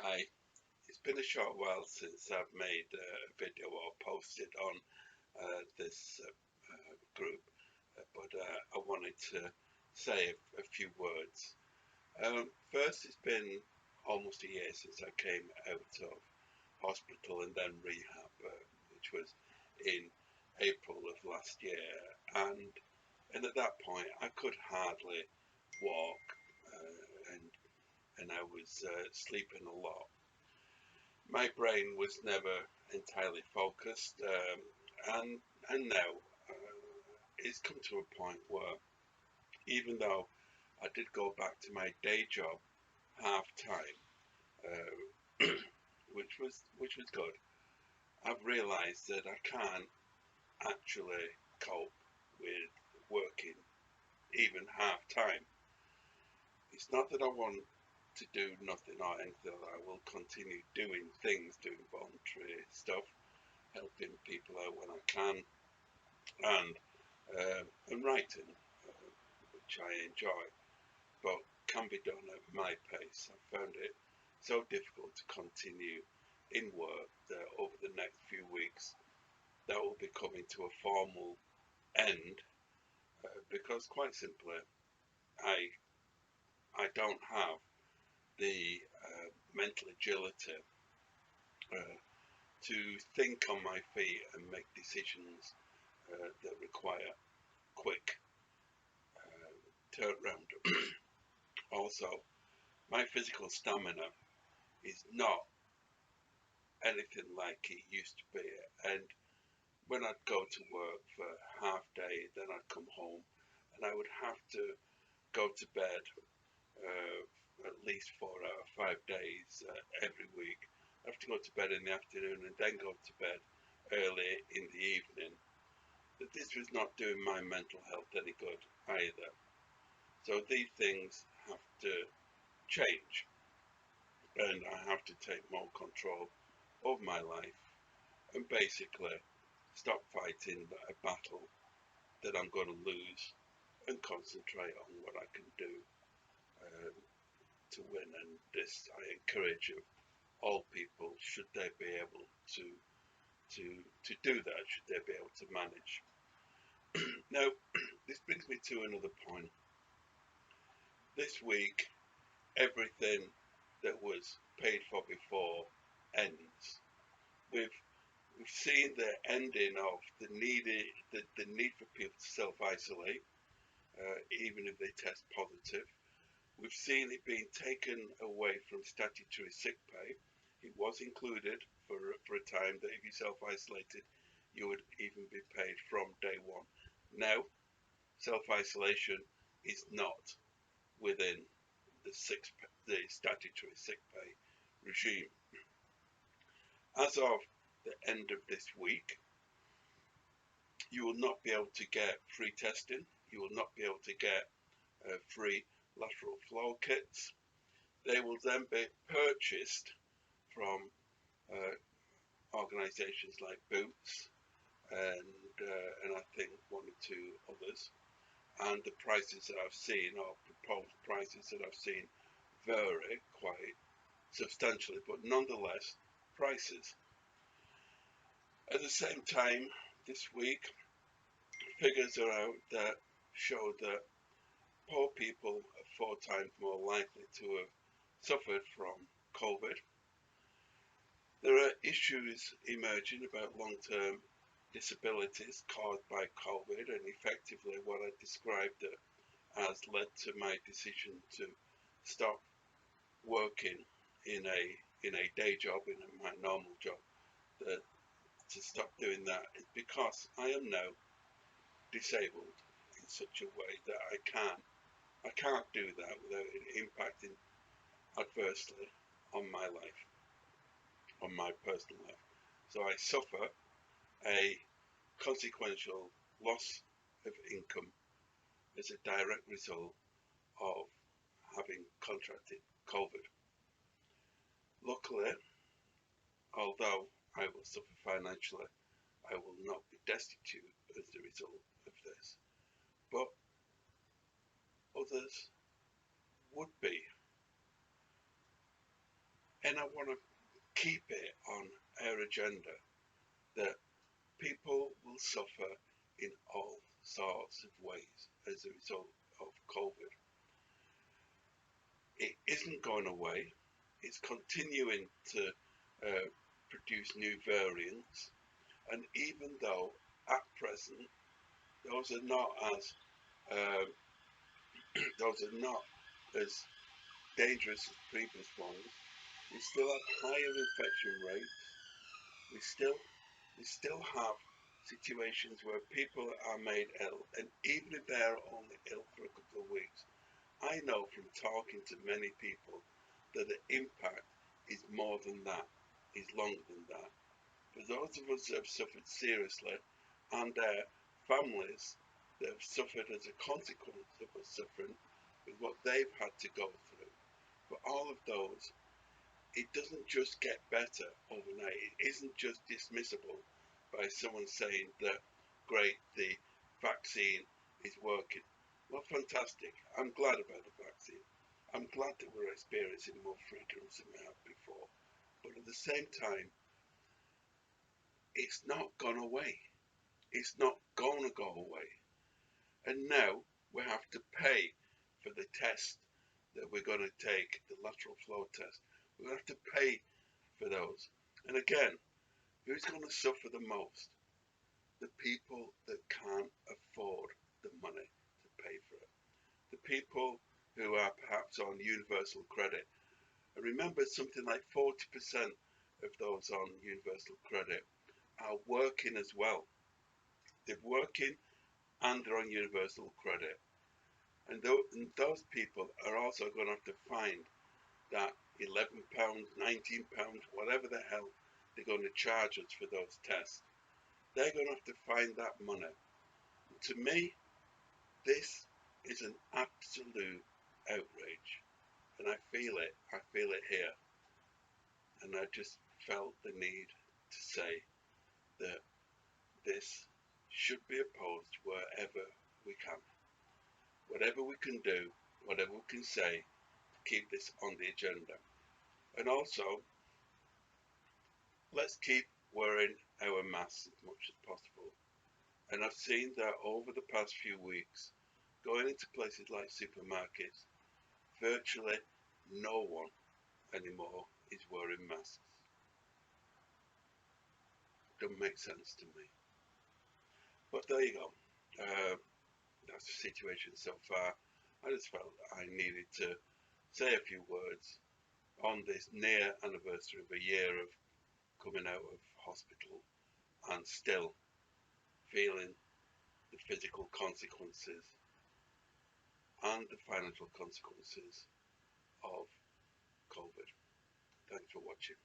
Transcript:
Hi, it's been a short while since I've made a video or posted on this group, but I wanted to say a few words. First, it's been almost a year since I came out of hospital and then rehab, which was in April of last year, and at that point I could hardly walk, and I was sleeping a lot. My brain was never entirely focused, and now it's come to a point where even though I did go back to my day job half time, which was good, I've realised that I can't actually cope with working even half time. It's not that I want to do nothing or anything. I will continue doing things, doing voluntary stuff, helping people out when I can, and and writing, which I enjoy, but can be done at my pace. I found it so difficult to continue in work that over the next few weeks that will be coming to a formal end, because quite simply I I don't have the mental agility uh, to think on my feet and make decisions that require quick turnaround. Also, my physical stamina is not anything like it used to be. And when I'd go to work for half day, then I'd come home and I would have to go to bed at least 4 out of 5 days every week. I have to go to bed in the afternoon and then go to bed early in the evening. But this was not doing my mental health any good either. So these things have to change, and I have to take more control of my life and basically stop fighting a battle that I'm going to lose and concentrate on what I can do um, to win. And this I encourage all people, should they be able to to do that, should they be able to manage. Now, this brings me to another point. This week, everything that was paid for before ends. We've we've seen the ending of the need for people to self-isolate, even if they test positive. We've seen it being taken away from statutory sick pay. It was included for a time that if you self-isolated, you would even be paid from day one. Now, self-isolation is not within the statutory sick pay regime. As of the end of this week, you will not be able to get free testing. You will not be able to get free lateral flow kits. They will then be purchased from uh, organisations like Boots and I think one or two others. And the prices that I've seen, or proposed prices that I've seen, vary quite substantially, but nonetheless, prices. At the same time, this week, figures are out that show that poor people are 4 times more likely to have suffered from COVID. There are issues emerging about long-term disabilities caused by COVID, and effectively what I described as led to my decision to stop working in a day job, in my normal job. That to stop doing that is because I am now disabled in such a way that I can't do that without it impacting adversely on my life, on my personal life. So I suffer a consequential loss of income as a direct result of having contracted COVID. Luckily, although I will suffer financially, I will not be destitute as a result of this. But others would be. And I want to keep it on our agenda that people will suffer in all sorts of ways as a result of COVID. It isn't going away. It's continuing to produce new variants. And even though at present those are not as um, those are not as dangerous as previous ones, we still have higher infection rates. We still we still have situations where people are made ill, and even if they're only ill for a couple of weeks, I know from talking to many people that the impact is more than that, is longer than that. For those of us that have suffered seriously and their families that have suffered as a consequence of us suffering with what they've had to go through, for all of those, it doesn't just get better overnight. It isn't just dismissible by someone saying that, great, the vaccine is working. Well, fantastic. I'm glad about the vaccine. I'm glad that we're experiencing more freedoms than we have before. But at the same time, it's not gone away. It's not going to go away. And now we have to pay for the test that we're going to take, the lateral flow test. We're going to have to pay for those. And again, who's going to suffer the most? The people that can't afford the money to pay for it. The people who are perhaps on universal credit. And remember, something like 40% of those on universal credit are working as well. They're working and they're on universal credit. And those people are also going to have to find that £11, £19, whatever the hell they're going to charge us for those tests. They're going to have to find that money. To me, this is an absolute outrage. And I feel it. I feel it here. And I just felt the need to say that this should be opposed wherever we can. Whatever we can do, whatever we can say to keep this on the agenda. And also, let's keep wearing our masks as much as possible. And I've seen that over the past few weeks, going into places like supermarkets, virtually no one anymore is wearing masks. Doesn't make sense to me. But there you go. That's the situation so far. I just felt I needed to say a few words on this near anniversary of a year of coming out of hospital and still feeling the physical consequences and the financial consequences of COVID. Thanks for watching.